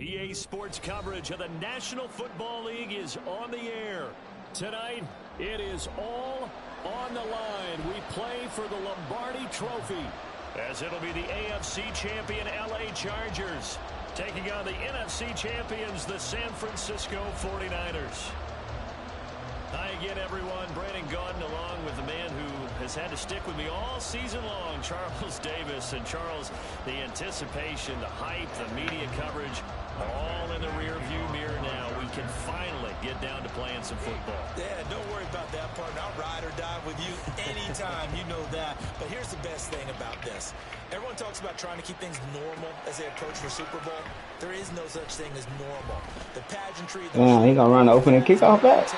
EA Sports coverage of the National Football League is on the air. Tonight, it is all on the line. We play for the Lombardi Trophy, as it'll be the AFC champion LA Chargers taking on the NFC champions, the San Francisco 49ers. Hi again, everyone. Brandon Gaudin along with the man who has had to stick with me all season long, Charles Davis. And Charles, the anticipation, the hype, the media coverage, all in the rear-view mirror now. We can finally get down to playing some football. Yeah, don't worry about that part. I'll ride or die with you anytime. You know that. But here's the best thing about this. Everyone talks about trying to keep things normal as they approach the Super Bowl. There is no such thing as normal. The pageantry... He gonna run the opening kickoff back.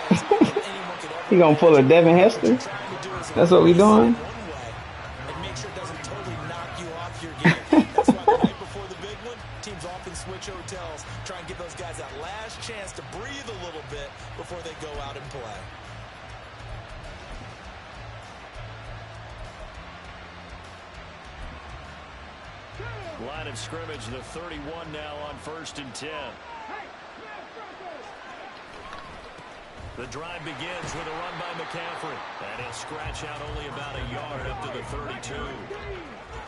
He gonna pull a Devin Hester. That's what we doing. And make sure it doesn't totally knock you off your game. That's why the night before the big one, teams often switch hotels, try and give those guys that last chance to breathe a little bit before they go out and play. Line of scrimmage, the 31 now on 1st and 10. The drive begins with a run by McCaffrey. And he'll scratch out only about a yard up to the 32.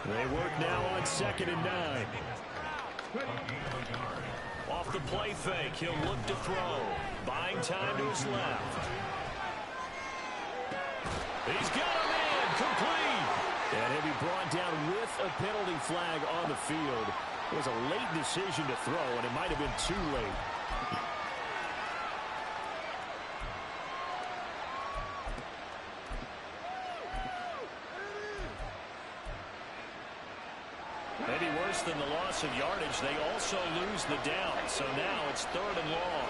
They work now on 2nd and 9. Off the play fake, he'll look to throw. Buying time to his left. He's got a man, complete. And he'll be brought down with a penalty flag on the field. It was a late decision to throw, and it might have been too late. Maybe worse than the loss of yardage, they also lose the down. So now it's 3rd and long.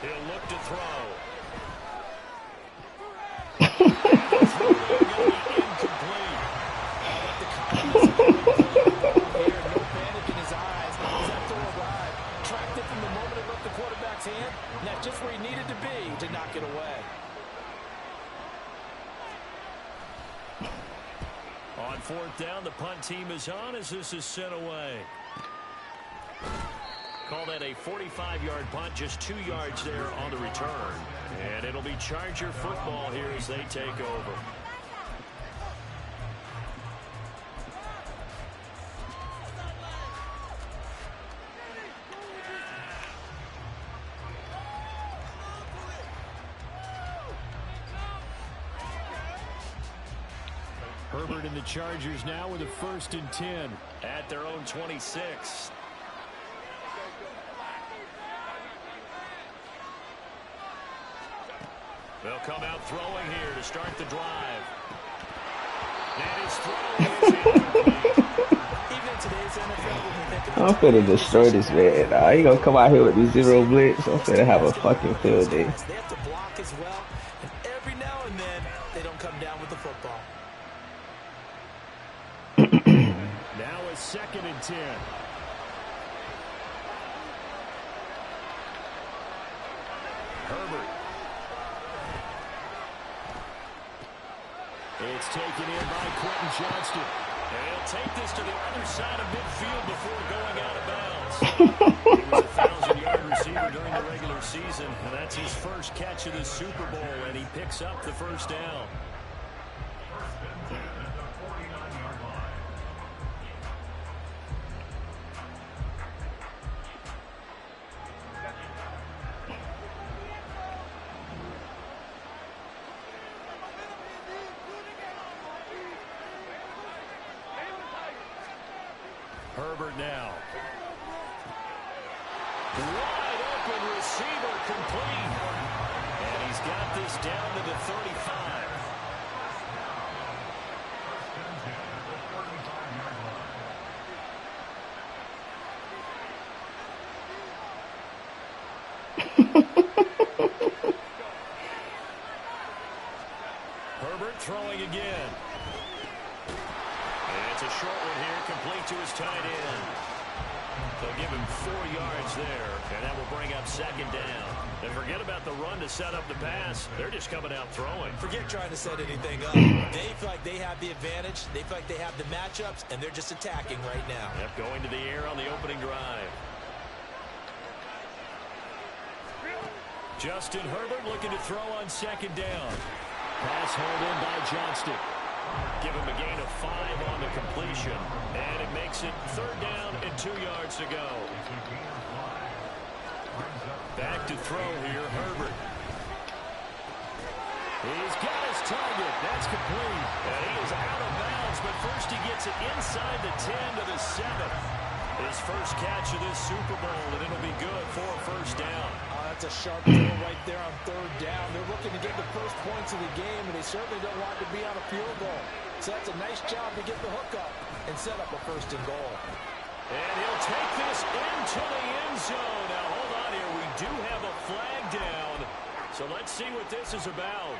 He'll look to throw. Incomplete. The confidence here, no panic in his eyes. He's up to arrive. Tracked it from the moment it left the quarterback's hand. And that's just where he needed to be to knock it away. On 4th down, the punt team is on as this is sent away. Call that a 45-yard punt, just 2 yards there on the return. And it'll be Charger football here as they take over. Herbert and the Chargers now with a 1st and 10 at their own 26. They'll come out throwing here to start the drive. And his throw is incomplete. Even in today's NFL, I'm finna destroy this man. He gonna come out here with the 0 blitz. I'm finna have a fucking field day. They have to block as well, and every now and then they don't come down with the football. Now a 2nd and 10. Herbert. It's taken in by Quentin Johnston. And he'll take this to the other side of midfield before going out of bounds. He was a 1,000-yard receiver during the regular season, and that's his first catch of the Super Bowl, and he picks up the 1st down. Herbert now. Wide open receiver complete. And he's got this down to the 35. Herbert throwing again. It's a short one here, complete to his tight end. They'll give him 4 yards there, and that will bring up 2nd down. And forget about the run to set up the pass. They're just coming out throwing. Forget trying to set anything up. They feel like they have the advantage. They feel like they have the matchups, and they're just attacking right now. Yep, going to the air on the opening drive. Justin Herbert looking to throw on second down. Pass hauled in by Johnston. Give him a gain of 5 on the completion. And it makes it 3rd down and 2 yards to go. Back to throw here, Herbert. He's got his target. That's complete. And he is out of bounds, but first he gets it inside the 10 to the 7. His first catch of this Super Bowl, and it'll be good for a first down. That's a sharp throw right there on 3rd down. They're looking to get the first points of the game, and they certainly don't want to be on a field goal. So that's a nice job to get the hook up and set up a 1st and goal. And he'll take this into the end zone. Now, hold on here. We do have a flag down. So let's see what this is about.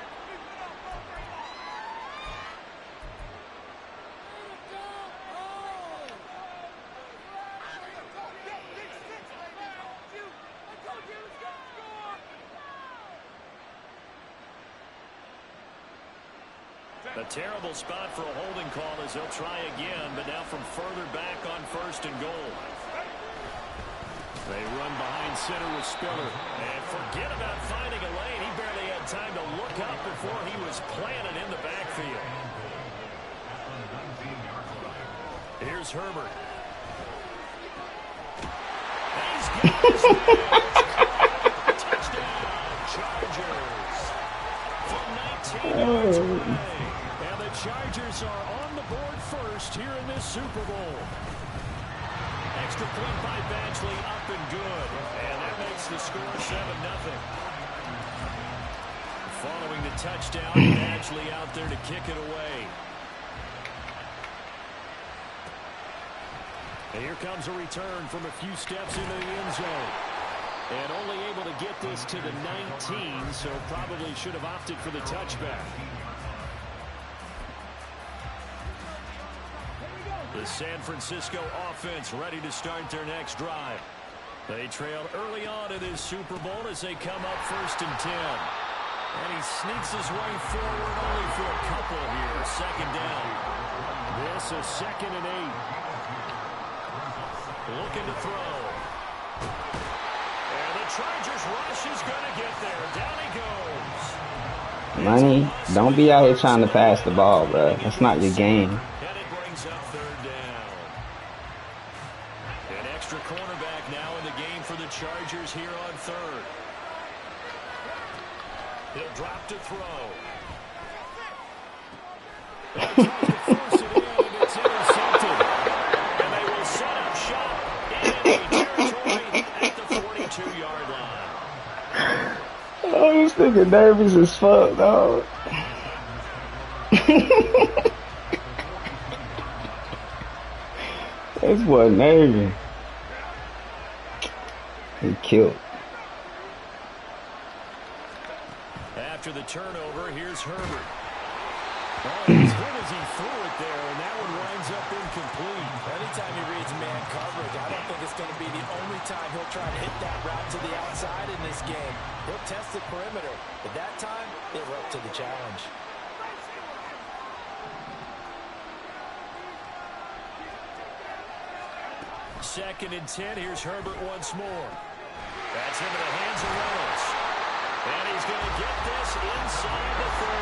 A terrible spot for a holding call as they'll try again, but now from further back on 1st and goal. They run behind center with Spiller. And forget about finding a lane. He barely had time to look up before he was planted in the backfield. Here's Herbert. He's got his man. Touchdown, Chargers. From 19 yards away. Chargers are on the board first here in this Super Bowl. Extra point by Badgley, up and good. And that makes the score 7-0. Following the touchdown, Badgley out there to kick it away. And here comes a return from a few steps into the end zone. And only able to get this to the 19, so probably should have opted for the touchback. The San Francisco offense ready to start their next drive. They trailed early on in this Super Bowl as they come up 1st and 10. And he sneaks his way forward only for a couple here. 2nd down. This is 2nd and 8. Looking to throw. And the Chargers rush is going to get there. Down he goes. Money, don't be out here trying to pass the ball, bro. That's not your game. Cornerback now in the game for the Chargers here on 3rd. He'll drop to throw. Tries to force it in, and it's intercepted. And they will set up shop in enemy territory at the 42-yard line. Oh, this nigga nervous as fuck, dog. This boy nervous. He killed. After the turnover, here's Herbert. Oh, as good as he threw it there, and that one winds up incomplete. Anytime he reads man coverage, I don't think it's going to be the only time he'll try to hit that route to the outside in this game. He'll test the perimeter, but that time, they were up to the challenge. Second and 10, here's Herbert once more. That's into the hands of Reynolds. And he's going to get this inside the 30.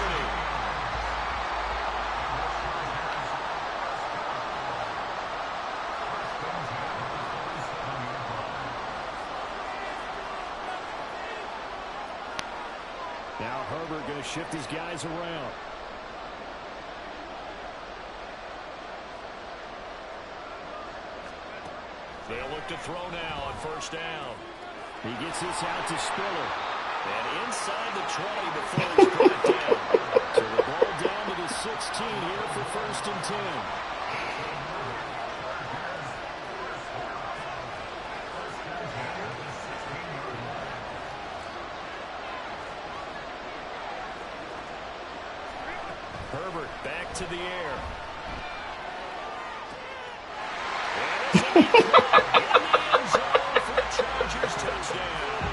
Now Herbert going to shift his guys around. They'll look to throw now on 1st down. He gets this out to Spiller. And inside the 20 before he's brought down. So the ball down to the 16 here for 1st and 10. Herbert back to the air. And it's in the end zone for the Chargers touchdown.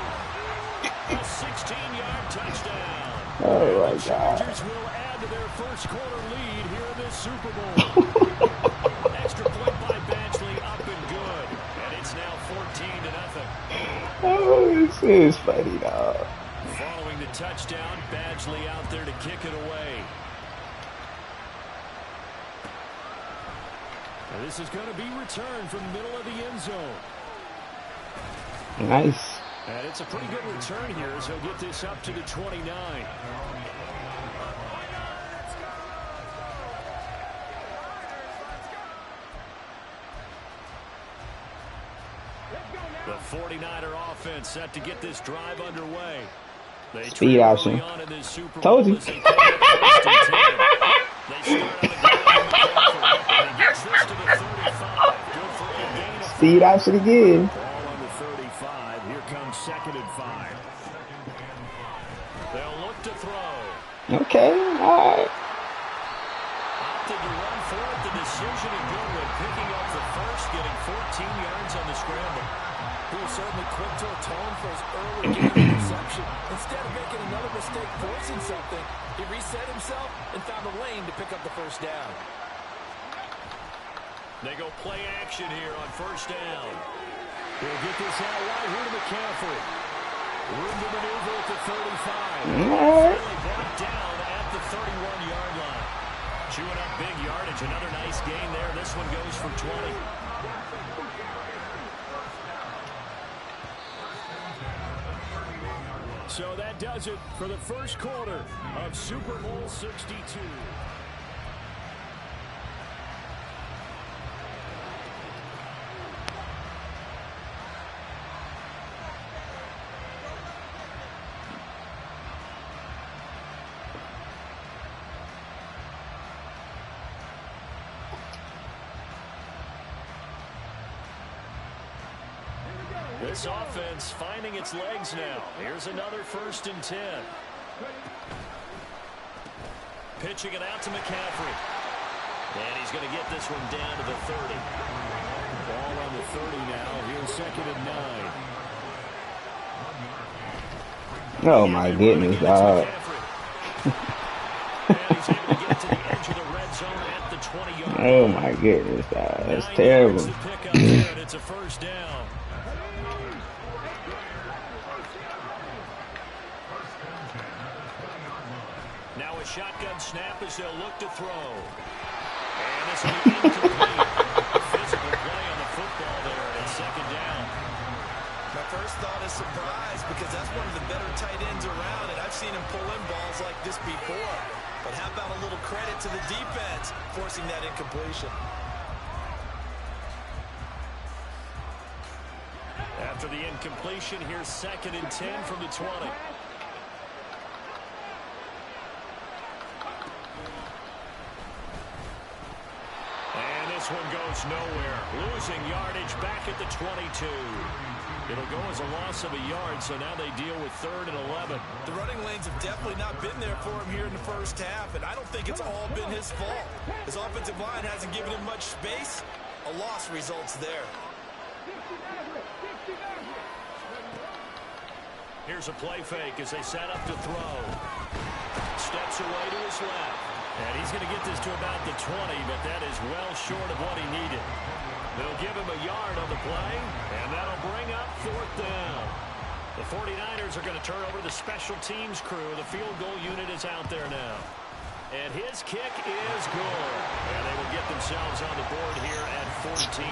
A 16-yard touchdown. Oh my God. Chargers will add to their first quarter lead here in this Super Bowl. Extra point by Badgley, up and good. And it's now 14-0. Oh, this is funny, dog. touchdown. Badgley out there to kick it away. And this is going to be returned from the middle of the end zone. Nice. And it's a pretty good return here as he'll get this up to the 29. The 49er offense set to get this drive underway. Speed option. Told you. Speed option again. Ball on the 35. Here comes 2nd and 5. They'll look to throw. Okay, all right. Opted to run for it. The decision of Goodwin picking up the first, getting 14 yards on the scramble. He was certainly quick to atone for his early game interception. Instead of making another mistake forcing something, he reset himself and found a lane to pick up the first down. They go play action here on first down. They'll get this out wide here to McCaffrey. Room to maneuver at the 35. Finally brought down at the 31-yard line. Chewing up big yardage. Another nice gain there. This one goes for 20. So that does it for the first quarter of Super Bowl 62. This offense finding its legs now. Here's another 1st and 10. Pitching it out to McCaffrey. And he's going to get this one down to the 30. Ball on the 30 now. Here's 2nd and 9. Oh my goodness, dog. Oh my goodness, dog. That's terrible. It's a first down. Now a shotgun snap as they'll look to throw. And this will be incomplete. Physical play on the football there at 2nd down. My first thought is surprise because that's one of the better tight ends around, and I've seen him pull in balls like this before. But how about a little credit to the defense forcing that incompletion? After the incompletion, here's 2nd and 10 from the 20. This one goes nowhere. Losing yardage back at the 22. It'll go as a loss of a yard, so now they deal with 3rd and 11. The running lanes have definitely not been there for him here in the first half, and I don't think it's all been his fault. His offensive line hasn't given him much space. A loss results there. Here's a play fake as they set up to throw. Steps away to his left. And he's going to get this to about the 20, but that is well short of what he needed. They'll give him a yard on the play, and that'll bring up 4th down. The 49ers are going to turn over the special teams crew. The field goal unit is out there now. And his kick is good. And they will get themselves on the board here at 14-3.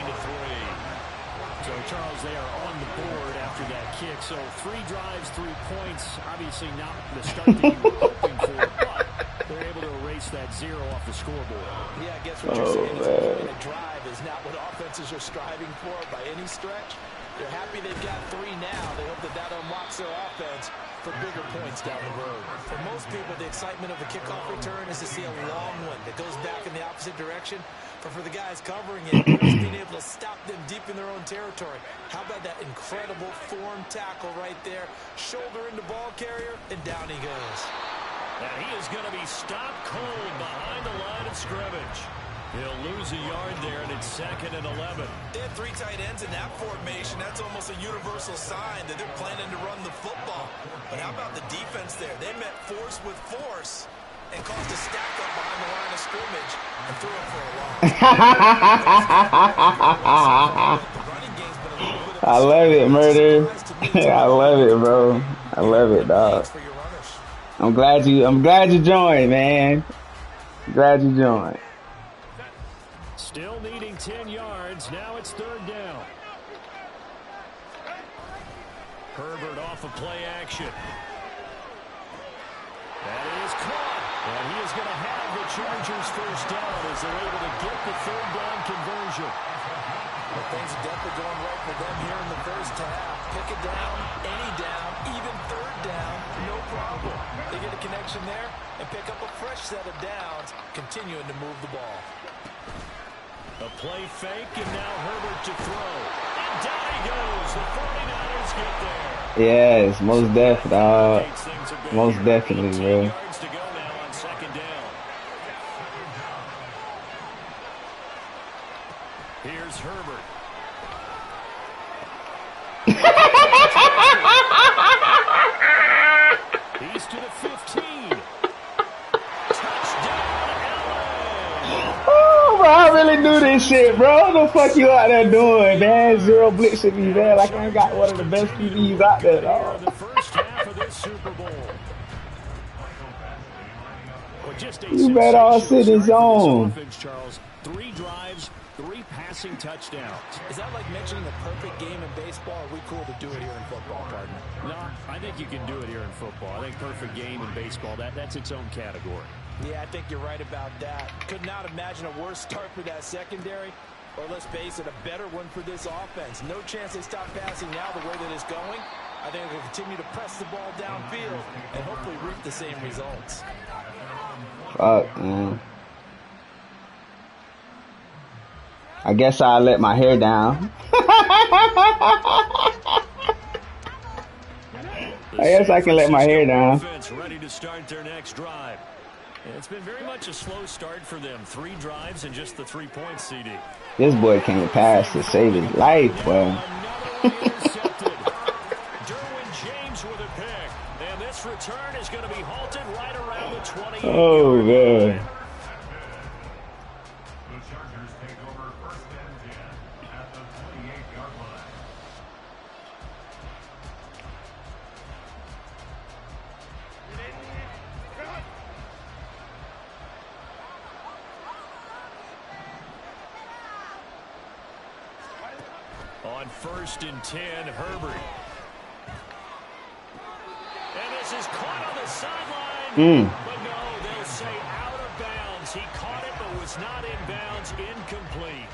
So, Charles, they are on the board after that kick. So 3 drives, 3 points. Obviously not the start that you were hoping for, but they're able to erase that 0 off the scoreboard. Yeah, I guess what you're saying is a drive is not what offenses are striving for by any stretch. They're happy they've got 3 now. They hope that that unlocks their offense for bigger points down the road. For most people, the excitement of a kickoff return is to see a long one that goes back in the opposite direction. But for the guys covering it, just being able to stop them deep in their own territory. How about that incredible form tackle right there? Shoulder into ball carrier, and down he goes. And he is going to be stopped cold behind the line of scrimmage. He'll lose a yard there, and it's 2nd and 11. They had 3 tight ends in that formation. That's almost a universal sign that they're planning to run the football. But how about the defense there? They met force with force and caused a stack up behind the line of scrimmage and threw it for a loss. I love it, Murder. I love it, bro. I love it, dog. I'm glad you joined, man. Glad you joined. Still needing 10 yards. Now it's 3rd down. Herbert off of play action. That is caught. And he is going to have the Chargers first down as they're able to get the 3rd down conversion. Well, things are definitely going right for them here in the first half. Pick it down, any down, even 3rd down, no problem. They get a connection there and pick up a fresh set of downs, continuing to move the ball. A play fake, and now Herbert to throw. And down he goes. The 49ers get there. Yes, most definitely, dog. Most definitely, bro. Yards to go now on 2nd down. Here's Herbert. He's to the 15. Touchdown, LA. Oh, bro, I really do this shit, bro. What the fuck you out there doing, man? Zero blitzing me, man. Like I ain't got one of the best QBs out there, dog. The first half of this Super Bowl. You better all sit in zone. Charles, 3 drives, 3 passing touchdowns. Is that like mentioning the perfect game in baseball? Or are we cool to do it here in football, partner? No, I think you can do it here in football. I think perfect game in baseball, that's its own category. Yeah, I think you're right about that. Could not imagine a worse start for that secondary. Or let's face it, a better one for this offense. No chance they stop passing now the way that it's going. I think they'll continue to press the ball downfield and hopefully reap the same results. Fuck, man. I guess I'll let my hair down. I guess I can let my hair down. Ready to start their next drive. It's been very much a slow start for them. 3 drives and just the 3 points, CD. This boy can't pass to save his life, bro. Derwin James with a pick. And this return is going to be halted right around the 28. Oh, man. The Chargers take over 1st and 10 at the 28-yard line. On 1st and 10, Herbert. And this is caught on the sideline. But no, they'll say out of bounds. He caught it, but was not in bounds. Incomplete.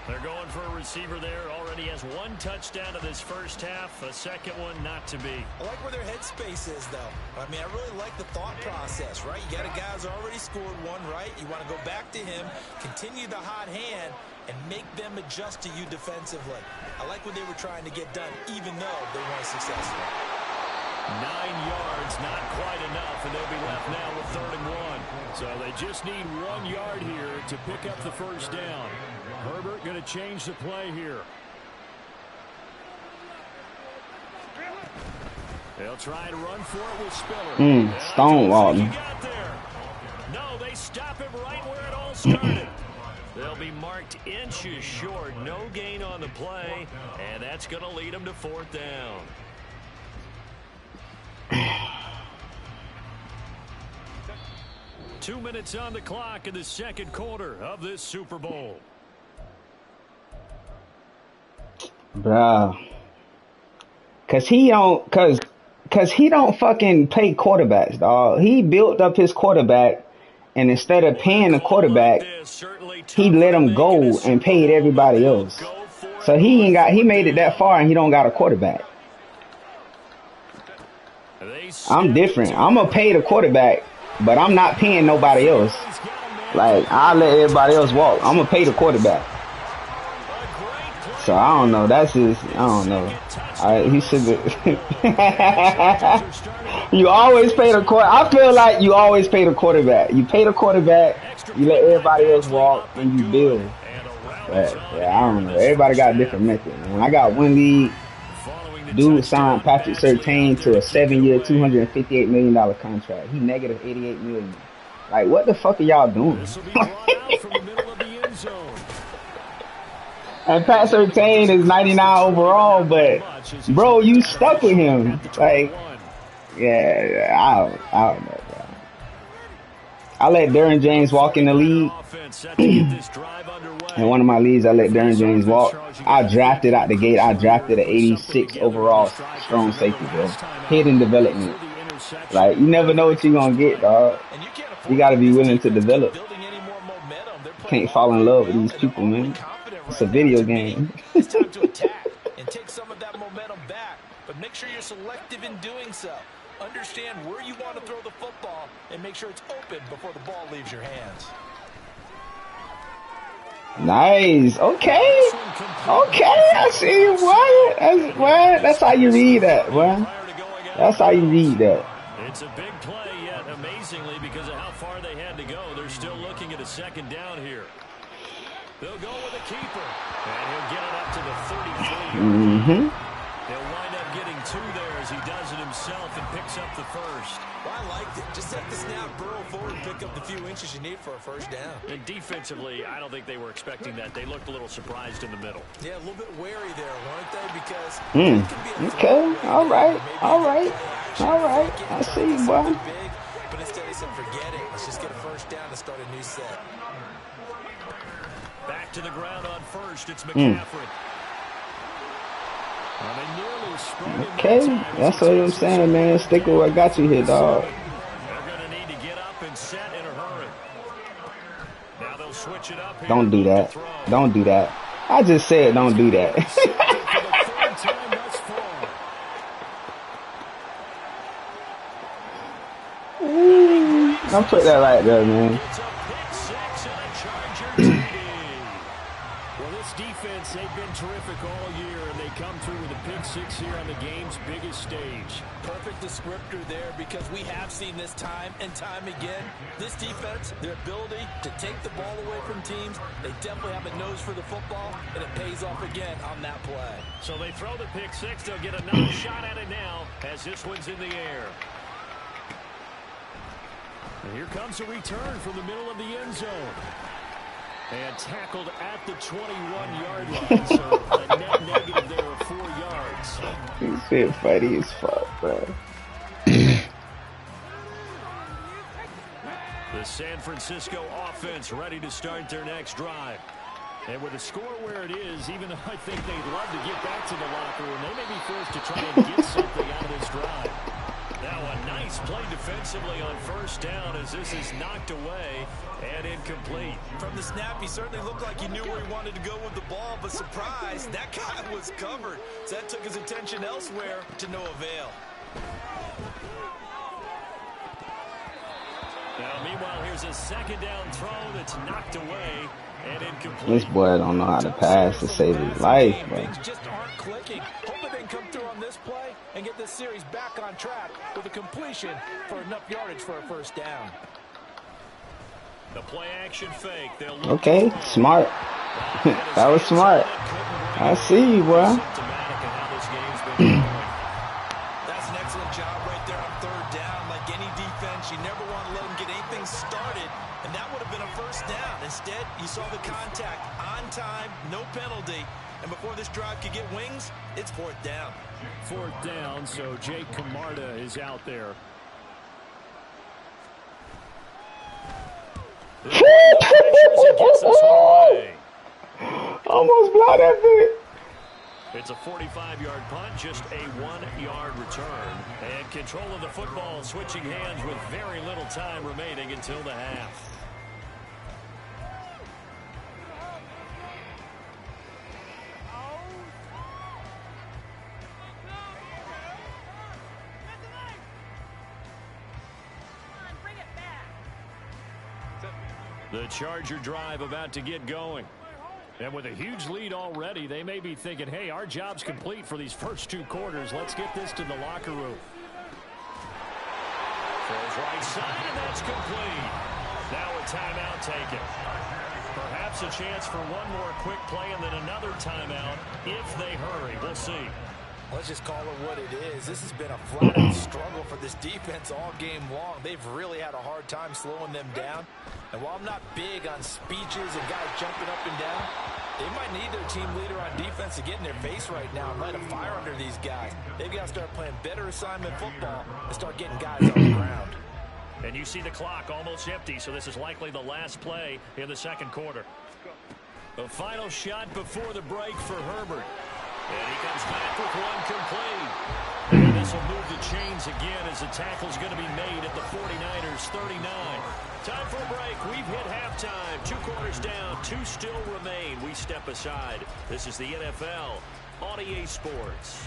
They're going for a receiver there. Already has 1 touchdown in this first half. A second one not to be. I like where their headspace is, though. I mean, I really like the thought process, right? You got a guy who's already scored 1, right? You want to go back to him, continue the hot hand, and make them adjust to you defensively. I like what they were trying to get done, even though they weren't successful. 9 yards, not quite enough, and they'll be left now with 3rd and 1. So they just need 1 yard here to pick up the first down. Herbert going to change the play here. They'll try to run for it with Spiller. Stonewalling. No, they stop him right where it all started. They'll be marked inches short. No gain on the play, and that's going to lead them to 4th down. Two minutes on the clock in the second quarter of this Super Bowl. Bruh. Cause he don't fucking pay quarterbacks, dog. He built up his quarterback, and instead of paying the quarterback, he let him go and paid everybody else. So he made it that far and he don't got a quarterback. I'm different. I'm gonna pay the quarterback, but I'm not paying nobody else. Like, I'll let everybody else walk. I'm gonna pay the quarterback. So I don't know. That's his. I don't know. He should. You always pay the quarter. I feel like you always pay the quarterback. You pay the quarterback. You let everybody else walk, and you build. But yeah, I don't know. Everybody got a different method. Man. I got one league. Dude signed Patrick Surtain to a 7-year, $258 million contract. He negative $88 million. Like, what the fuck are y'all doing? And Pat Surtain is 99 overall, but bro, you stuck with him. Like, Yeah, I don't know, bro. I let Derwin James walk in the league. In one of my leagues, I let Derwin James walk. I drafted out the gate. I drafted an 86 overall strong safety, bro. Hidden development. Like, you never know what you're going to get, dog. You got to be willing to develop. Can't fall in love with these people, man. It's a video game. It's time to attack and take some of that momentum back, but make sure you're selective in doing so. Understand where you want to throw the football and make sure it's open before the ball leaves your hands. Nice. Okay. Okay. I see you, boy. That's how you read that, boy. That's how you read that. It's a big play, yet amazingly, because of how far they had to go, they're still looking at a second down here. They'll go with a keeper, and he'll get it up to the 33. He'll wind up getting 2 there as he does it himself and picks up the first. Well, I liked it. Just set the snap, burrow forward, and pick up the few inches you need for a first down. And defensively, I don't think they were expecting that. They looked a little surprised in the middle. Yeah, a little bit wary there, weren't they? Because okay. All right. I see you, boy. But instead they said, forget it. Let's just get a first down and start a new set. Back to the ground on first. It's McCaffrey. Okay, that's what I'm saying, man. Stick with what got you here, dog. They're going to need to get up and set in a hurry. Now they'll switch it up here. Don't do that. Don't do that. I just said don't do that. Don't put that right there, man. Well, this defense, they've been terrific all year, and they come through with a pick 6 here on the game's biggest stage. Perfect descriptor there, because we have seen this time and time again. This defense, their ability to take the ball away from teams, they definitely have a nose for the football, and it pays off again on that play. So they throw the pick 6. They'll get another shot at it now as this one's in the air. And here comes a return from the middle of the end zone. And tackled at the 21-yard line, so a net negative there of 4 yards. He's been funny as fuck, bro. The San Francisco offense ready to start their next drive. And with the score where it is, even though I think they'd love to get back to the locker room, they may be forced to try and get something out of this drive. Now a nice play defensively on first down as this is knocked away and incomplete. From the snap, he certainly looked like he knew where he wanted to go with the ball, but surprise, that guy was covered. So that took his attention elsewhere to no avail. Now, meanwhile, here's a second down throw that's knocked away and incomplete. This boy don't know how to pass to save his life, bro. Things just aren't clicking. Hoping they can come through on this play and get this series back on track with a completion for enough yardage for a first down. The play action fake. Okay, smart. That was smart. I see you, boy. That's an excellent job right there on third down. Like any defense, you never want to let them get anything started, and that would have been a first down. Instead, you saw the contact on time, no penalty, and before this drive could get wings, it's fourth down. Fourth down, so Jake Camarda is out there. Almost blocked that bit. It's a 45-yard punt, just a 1-yard return. And control of the football switching hands with very little time remaining until the half. The Charger drive about to get going. And with a huge lead already, they may be thinking, hey, our job's complete for these first 2 quarters. Let's get this to the locker room. Throws right side, and that's complete. Now a timeout taken. Perhaps a chance for one more quick play and then another timeout if they hurry. We'll see. Let's just call it what it is. This has been a flat-out struggle for this defense all game long. They've really had a hard time slowing them down. And while I'm not big on speeches and guys jumping up and down, They might need their team leader on defense to get in their face right now and light a fire under these guys. They've got to start playing better assignment football and start getting guys on the ground. And you see the clock almost empty, so this is likely the last play in the second quarter. The final shot before the break for Herbert. And he comes back with one complete. And this will move the chains again as the tackle's going to be made at the 49ers 39. Time for a break. We've hit halftime. 2 quarters down. 2 still remain. We step aside. This is the NFL on EA Sports.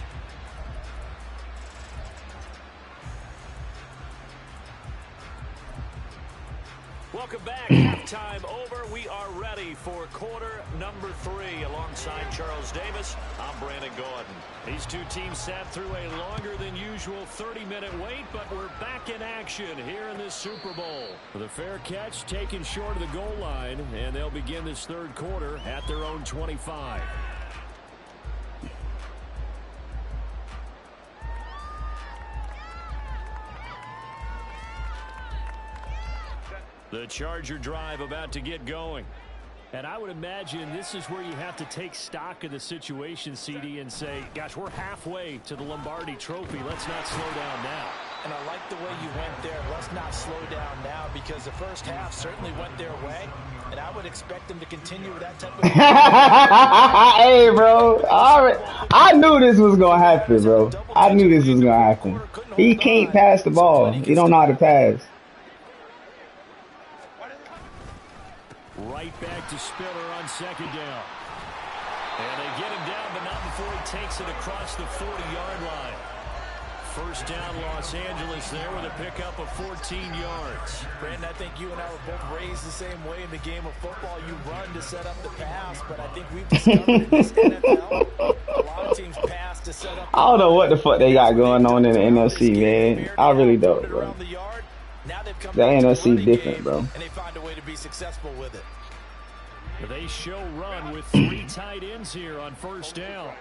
Welcome back. Halftime over. We are ready for quarter number 3. Alongside Charles Davis, I'm Brandon Gordon. These two teams sat through a longer than usual 30-minute wait, but we're back in action here in this Super Bowl. The fair catch taken short of the goal line, and they'll begin this third quarter at their own 25. The Charger drive about to get going. And I would imagine this is where you have to take stock of the situation, CD, and say, gosh, we're halfway to the Lombardi Trophy. Let's not slow down now. And I like the way you went there. Let's not slow down now, because the first half certainly went their way. And I would expect them to continue with that type of... Hey, bro. I knew this was going to happen, bro. I knew this was going to happen. He can't pass the ball. He don't know how to pass. Right back to Spiller on second down. And they get him down, but not before he takes it across the 40-yard line. First down, Los Angeles there with a pickup of 14 yards. Brandon, I think you and I were both raised the same way in the game of football. You run to set up the pass, but I think we've discovered in this NFL, a lot of teams pass to set up the I don't know what the fuck they got going on in the NFC, man. I really don't, bro. The NFC different, bro. And they find a way to be successful with it. They show run with 3 tight ends here on first down.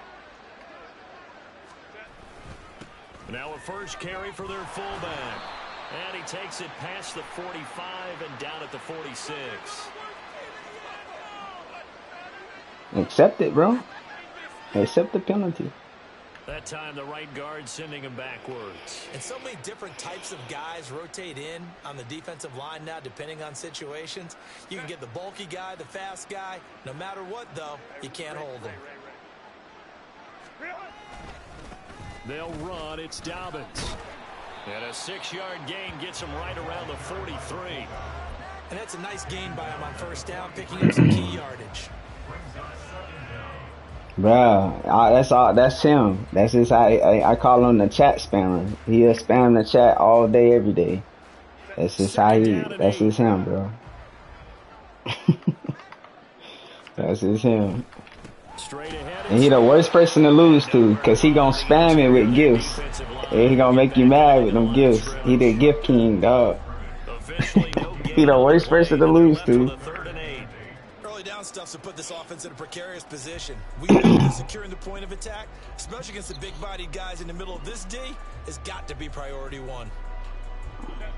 Now a first carry for their fullback. And he takes it past the 45 and down at the 46. Accept it, bro. Accept the penalty. That time the right guard sending him backwards. And so many different types of guys rotate in on the defensive line now, depending on situations. You can get the bulky guy, the fast guy. No matter what, though, you can't hold them. They'll run. It's Dobbins. And a 6-yard gain gets him right around the 43. And that's a nice gain by him on first down, picking up some key yardage. Bro, that's him. That's his. I call him the chat spammer. He'll spam the chat all day, every day. That's just how he. That's just him, bro. That's just him. And he the worst person to lose to, cause he gonna spam it with gifts. And he gonna make you mad with them gifts. He the gift king, dog. He the worst person to lose to. Stuff to put this offense in a precarious position. We know that securing the point of attack, especially against the big-bodied guys in the middle of this D, has got to be priority 1.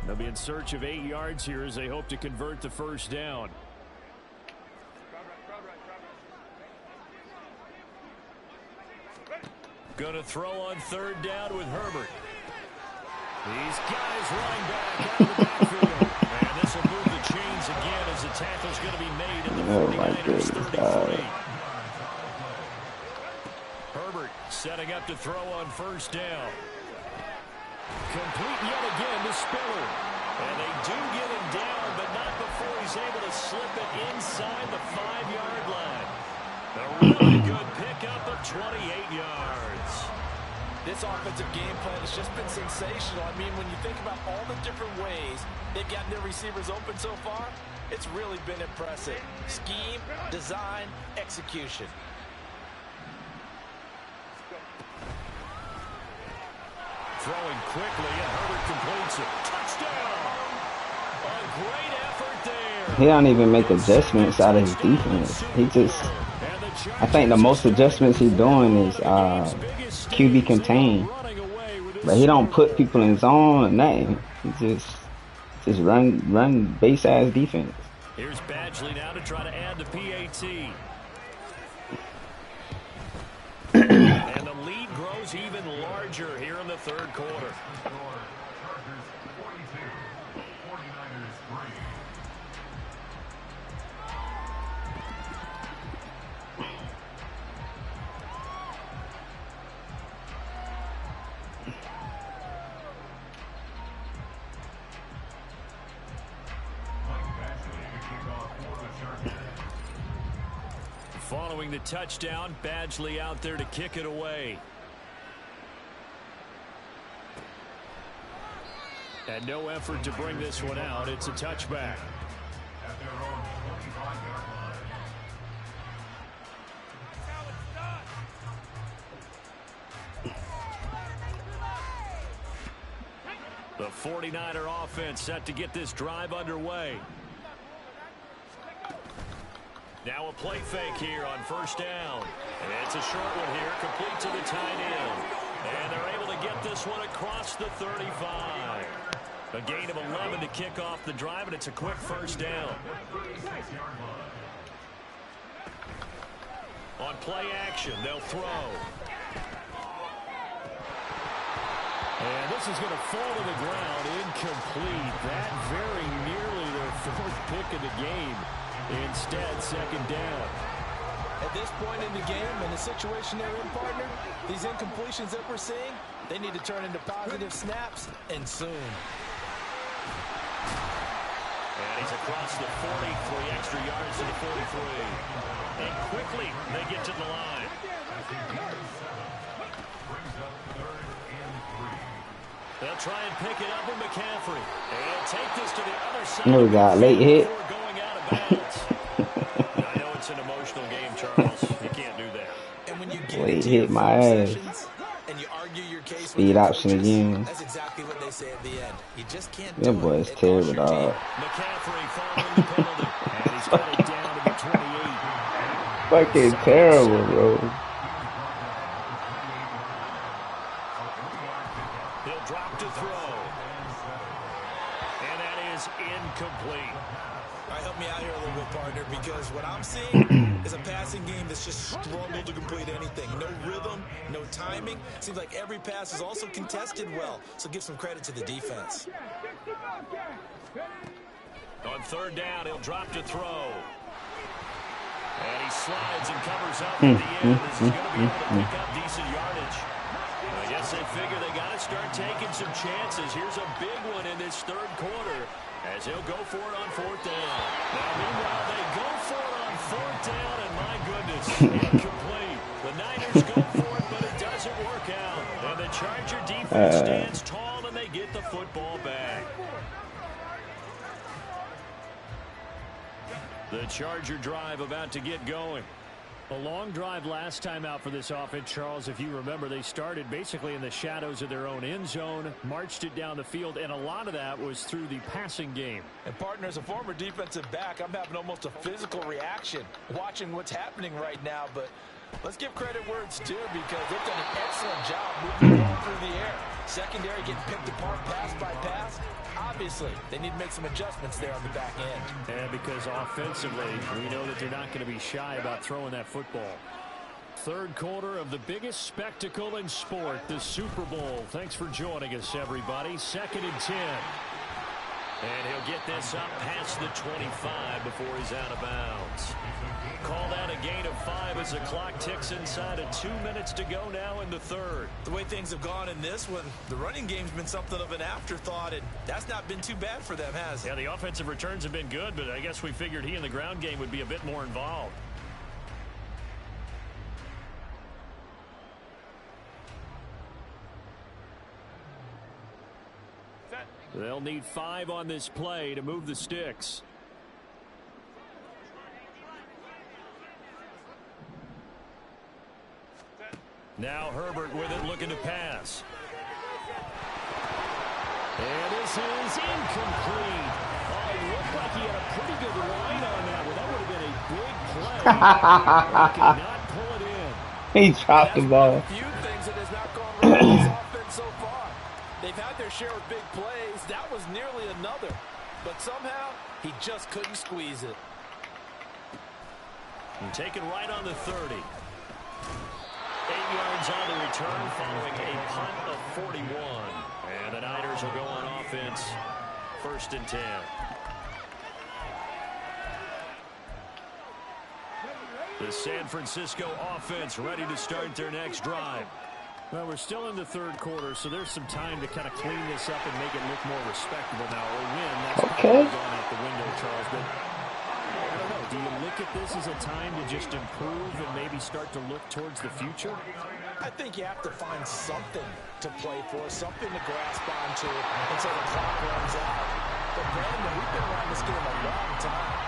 They'll be in search of 8 yards here as they hope to convert the first down. Going to throw on third down with Herbert. These guys running back out of the backfield. And this will move the chains again as the tackle's going to be made at the 49ers 33. Herbert setting up to throw on first down. Complete yet again to Spiller. And they do get him down, but not before he's able to slip it inside the 5-yard line. A really good pickup of 28 yards. This offensive game plan has just been sensational. I mean, when you think about all the different ways they've gotten their receivers open so far, it's really been impressive. Scheme, design, execution. Throwing quickly, and Herbert completes it. Touchdown! A great effort there. He don't even make adjustments out of his defense. He just, I think the most adjustments he's doing is QB contain. But he don't put people in zone or nothing. He just run base ass defense. Here's Badgley now to try to add the PAT. Charger here in the third quarter. Chargers 42, 49ers 3. Following the touchdown, Badgley out there to kick it away. And no effort to bring this one out. It's a touchback. At their own 25-yard line. The 49er offense set to get this drive underway. Now a play fake here on first down. And it's a short one here, complete to the tight end. And they're able to get this one across the 35. A gain of 11 to kick off the drive, and it's a quick first down. On play action, they'll throw. And this is going to fall to the ground, incomplete. That very nearly their fourth pick of the game. Instead, second down. At this point in the game, in the situation they're in, partner, these incompletions that we're seeing, they need to turn into positive snaps, and soon. And he's across the 40, 3 extra yards to the 43. And quickly, they get to the line. They'll try and pick it up with McCaffrey. And take this to the other side. No, we got late hit. I know it's an emotional game, Charles. You can't do that. And when you Late hit my ass. and you argue your case Speed option again. that's exactly what they say at the end. You just can't That boy is terrible, dog. McCaffrey following the penalty. And he's got it down to the 28. Fucking terrible, bro. He'll drop to throw. And that is incomplete. All right, help me out here a little bit, partner, because what I'm seeing is a passing game that's just struggled to complete anything. No rhythm, no timing. Seems like every pass is also contested well, so give some credit to the defense. On third down, he'll drop to throw. And he slides and covers up at the end. This is going to be able to pick up decent yardage. I guess they figure they got to start taking some chances. Here's a big one in this third quarter as he'll go for it on fourth down. Now, meanwhile, they go for it on fourth down, and my goodness, incomplete. The Niners go for it, but it doesn't work out. And the Charger defense stands tall, and they get the football back. The Charger drive about to get going. A long drive last time out for this offense, Charles. If you remember, they started basically in the shadows of their own end zone, marched it down the field, and a lot of that was through the passing game. And, partner, as a former defensive back, I'm having almost a physical reaction watching what's happening right now. But let's give credit where it's due, because they've done an excellent job moving the ball through the air. Secondary getting picked apart pass by pass. Obviously, they need to make some adjustments there on the back end. And because offensively, we know that they're not going to be shy about throwing that football. Third quarter of the biggest spectacle in sport, the Super Bowl. Thanks for joining us, everybody. 2nd and 10. And he'll get this up past the 25 before he's out of bounds. Called out a gain of 5 as the clock ticks inside of 2 minutes to go now in the third. The way things have gone in this one, the running game's been something of an afterthought, and that's not been too bad for them, has it? Yeah, the offensive returns have been good, but I guess we figured he in the ground game would be a bit more involved. They'll need 5 on this play to move the sticks. Now Herbert with it, looking to pass. And this is incomplete. Oh, it looked like he had a pretty good line on that one. That would have been a big play. He could not pull it in. He dropped the ball. A few things that has not gone right in this offense so far. They've had their share of big plays. That was nearly another. But somehow, he just couldn't squeeze it. And taken right on the 30. 8 yards yards on the return following a punt of 41. And the Niners will go on offense. 1st and 10. The San Francisco offense ready to start their next drive. Well, we're still in the 3rd quarter, so there's some time to kind of clean this up and make it look more respectable now. Or win, that's probably gone out the window, Charles. But I don't know. Do you look at this as a time to just improve and maybe start to look towards the future? I think you have to find something to play for, something to grasp onto until the clock runs out. But Brandon, we've been around this game a long time.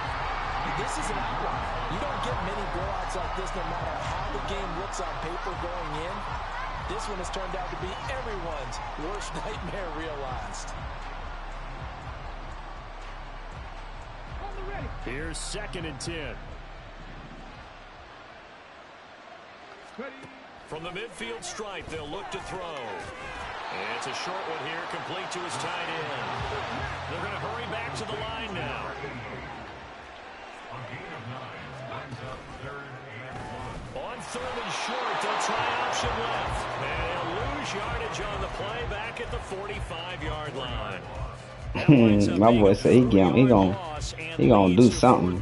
This is an outlier. You don't get many blowouts like this no matter how the game looks on paper going in. This one has turned out to be everyone's worst nightmare realized. Here's 2nd and 10. From the midfield stripe, they'll look to throw. And it's a short one here, complete to his tight end. They're going to hurry back to the line now. On 3rd and short, they'll try option left. And they'll lose yardage on the play back at the 45-yard line. My boy said he gonna do something.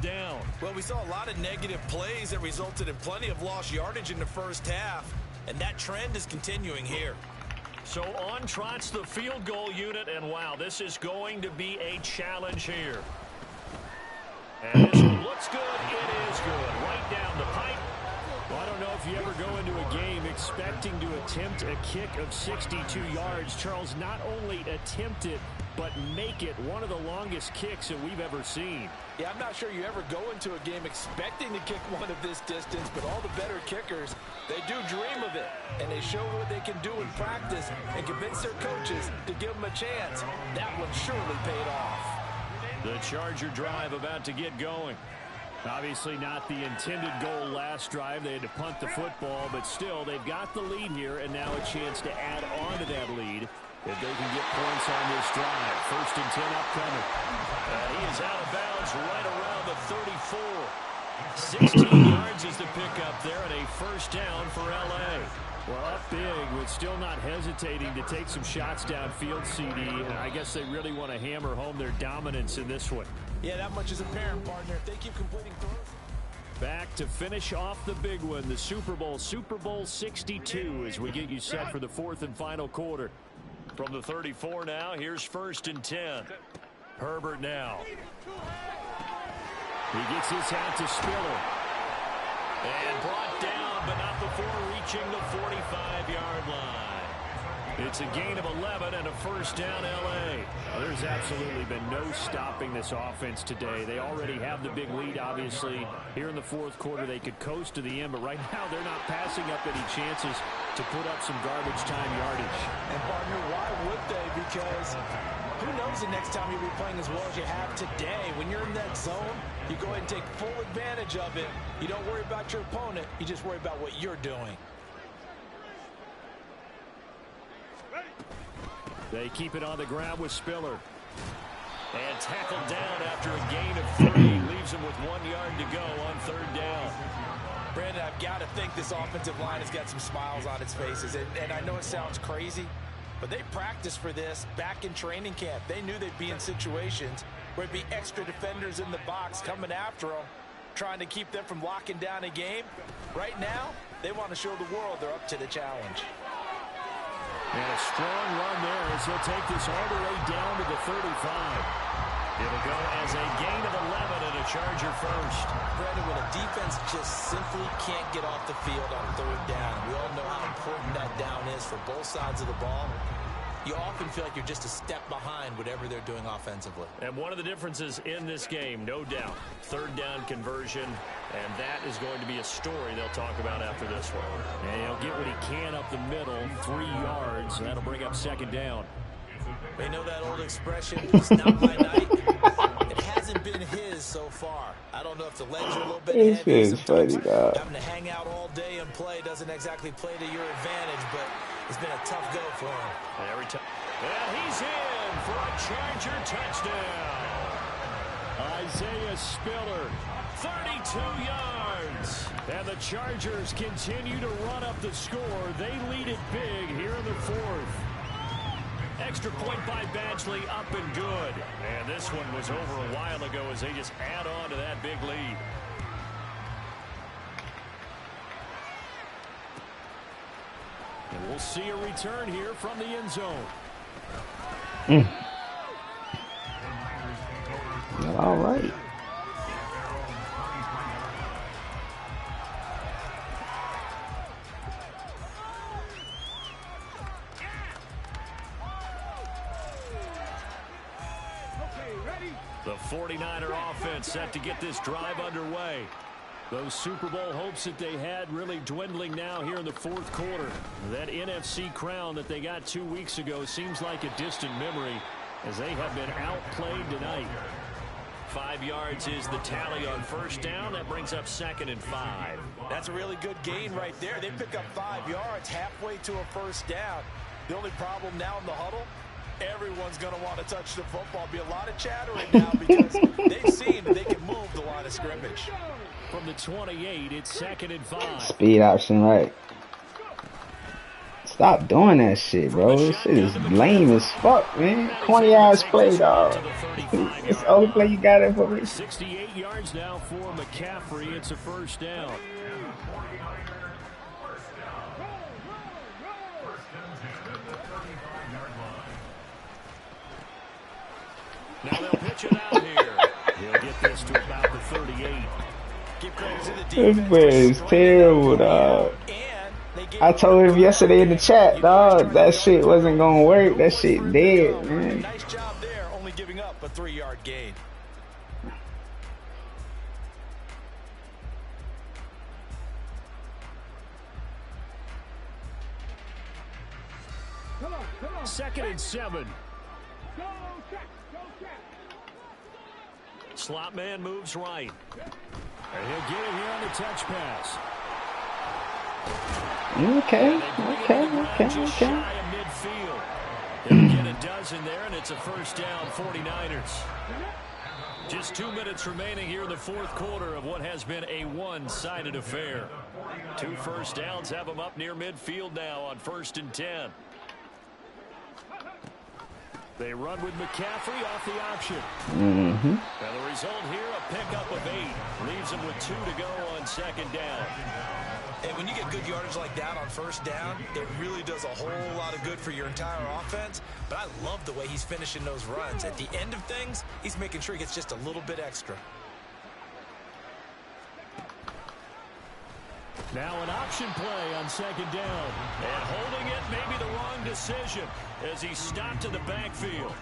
Well, we saw a lot of negative plays that resulted in plenty of lost yardage in the 1st half. And that trend is continuing here. So on trots the field goal unit. And wow, this is going to be a challenge here. And this one looks good. It is good. Right down the pipe. Well, I don't know if you ever go into a game expecting to attempt a kick of 62 yards. Charles, not only attempt it, but make it one of the longest kicks that we've ever seen. Yeah, I'm not sure you ever go into a game expecting to kick one of this distance, but all the better kickers, they do dream of it. And they show what they can do in practice and convince their coaches to give them a chance. That one surely paid off. The Charger drive about to get going. Obviously not the intended goal last drive. They had to punt the football, but still they've got the lead here and now a chance to add on to that lead if they can get points on this drive. 1st and 10 upcoming. He is out of bounds right around the 34. 16 yards is the pickup there and a 1st down for L.A. Well, up big with still not hesitating to take some shots downfield, CD. And I guess they really want to hammer home their dominance in this one. Yeah, that much is apparent, partner. If they keep completing throws. Back to finish off the big one, the Super Bowl 62, as we get you set for the 4th and final quarter. From the 34 now, here's 1st and 10. Herbert now. He gets this out to Spiller. And brought down, but not before reaching the 45-yard line. It's a gain of 11 and a 1st down, L.A. There's absolutely been no stopping this offense today. They already have the big lead, obviously. Here in the 4th quarter, they could coast to the end, but right now they're not passing up any chances to put up some garbage time yardage. And, partner, why would they? Because who knows the next time you'll be playing as well as you have today. When you're in that zone, you go ahead and take full advantage of it. You don't worry about your opponent. You just worry about what you're doing. They keep it on the ground with Spiller. And tackled down after a gain of 3. Leaves him with 1 yard to go on 3rd down. Brandon, I've got to think this offensive line has got some smiles on its faces. And I know it sounds crazy, but they practiced for this back in training camp. They knew they'd be in situations where there'd be extra defenders in the box coming after them, trying to keep them from locking down a game. Right now, they want to show the world they're up to the challenge. And a strong run there as he'll take this all the way down to the 35. It'll go as a gain of 11 and a Charger 1st. Brandon, when a defense just simply can't get off the field on 3rd down, we all know how important that down is for both sides of the ball. You often feel like you're just a step behind whatever they're doing offensively. And one of the differences in this game, no doubt, 3rd down conversion, and that is going to be a story they'll talk about after this one. And he'll get what he can up the middle, 3 yards, and that'll bring up 2nd down. They know that old expression, it's not my night. It hasn't been his so far. I don't know if the legs are a little bit heavy. This is funny, dog. Having to hang out all day and play doesn't exactly play to your advantage, but it's been a tough go for him. Every time. And he's in for a Charger touchdown. Isaiah Spiller, 32 yards. And the Chargers continue to run up the score. They lead it big here in the fourth. Extra point by Badgley, up and good. And this one was over a while ago as they just add on to that big lead. And we'll see a return here from the end zone. All right. The 49er offense set to get this drive underway. Those Super Bowl hopes that they had really dwindling now here in the fourth quarter. That NFC crown that they got 2 weeks ago seems like a distant memory as they have been outplayed tonight. 5 yards is the tally on first down. That brings up 2nd and 5. That's a really good gain right there. They pick up 5 yards halfway to a first down. The only problem now in the huddle, everyone's going to want to touch the football. Be a lot of chattering now because they've seen that they can move the line of scrimmage. From the 28, it's 2nd and 5. Speed option, right. Stop doing that shit, bro. This shit is lame as fuck, man. 20 yards play, dog. It's the only play you got it for me. 68 yards now for McCaffrey. It's a first down. Now they'll pitch it out here. He'll get this to about the 38. Give credit to the This defense. man is terrible, dog. I told him yesterday in the chat, dog, that shit wasn't gonna work. That shit dead, man. Nice job there, only giving up a 3-yard gain. Come on. 2nd and 7. Slot man moves right. And he'll get it here on the touch pass. Okay. Just shy of midfield. They'll get a dozen there, and it's a first down, 49ers. Just 2 minutes remaining here in the fourth quarter of what has been a one-sided affair. 2 first downs have them up near midfield now on 1st and 10. They run with McCaffrey off the option. And the result here, a pickup of 8. Leaves them with 2 to go on 2nd down. And when you get good yardage like that on first down, it really does a whole lot of good for your entire offense. But I love the way he's finishing those runs. At the end of things, he's making sure he gets just a little bit extra. Now an option play on 2nd down. And holding it may be the wrong decision as he stopped in the backfield.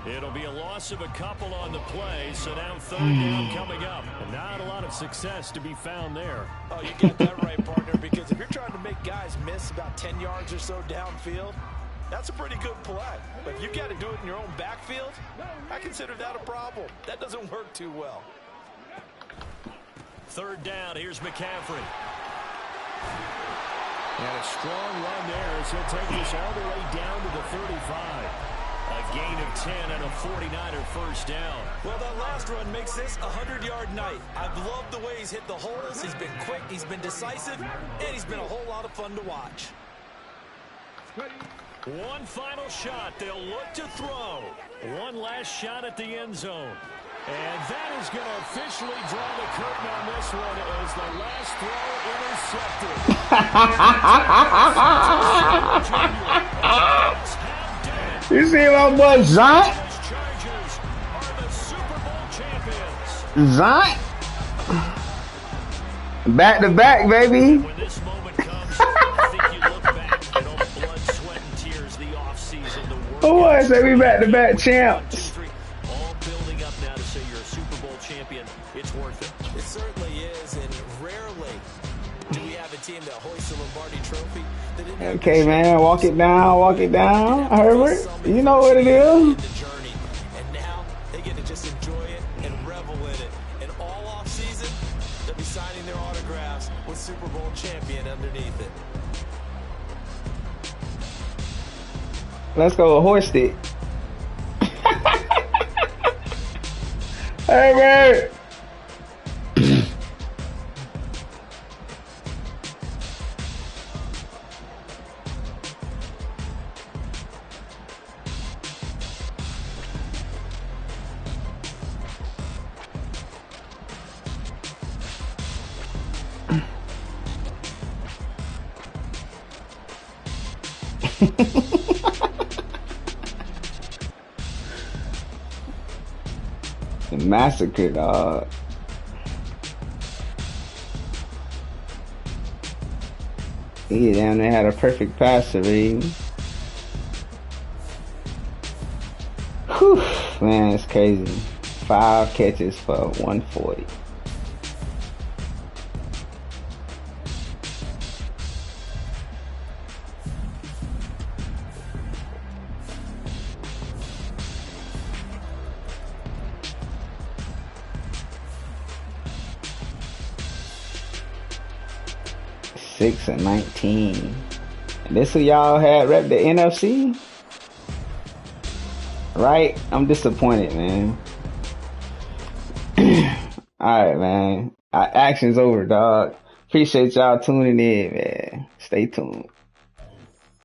It'll be a loss of a couple on the play, so now 3rd down coming up. And not a lot of success to be found there. Oh, you got that right, partner, because if you're trying to make guys miss about 10 yards or so downfield, that's a pretty good play. But if you got to do it in your own backfield, I consider that a problem. That doesn't work too well. 3rd down, here's McCaffrey. And a strong run there as he'll take this all the way down to the 35. A gain of 10 and a 49er first down. Well, that last run makes this a 100-yard night. I've loved the way he's hit the holes. He's been quick, he's been decisive, and he's been a whole lot of fun to watch. One final shot. They'll look to throw. One last shot at the end zone. And that is going to officially draw the curtain on this one as the last throw intercepted. You see my boy Zont? Chargers are the Super Bowl champions. Zont? Back to back, baby. When this moment comes, I think you look back at all the blood, sweat, and tears, the offseason, the work. Oh, I say we back to back champs. All building up now to say you're a Super Bowl champion. It's worth it. It certainly is, and rarely do we have a team that hoists the Lombardi Trophy. Okay, man, walk it down, Herbert. You know what it is. And now they get to just enjoy it and revel in it. And all off season, they'll be signing their autographs with Super Bowl champion underneath it. Let's go hoist it. Hey, man. Massacre, dog. He down there had a perfect passer read. Whew, man, it's crazy. 5 catches for 140. Six and 19. And this who y'all had rep the NFC? Right? I'm disappointed, man. Alright, man. Action's over, dog. Appreciate y'all tuning in, man. Stay tuned.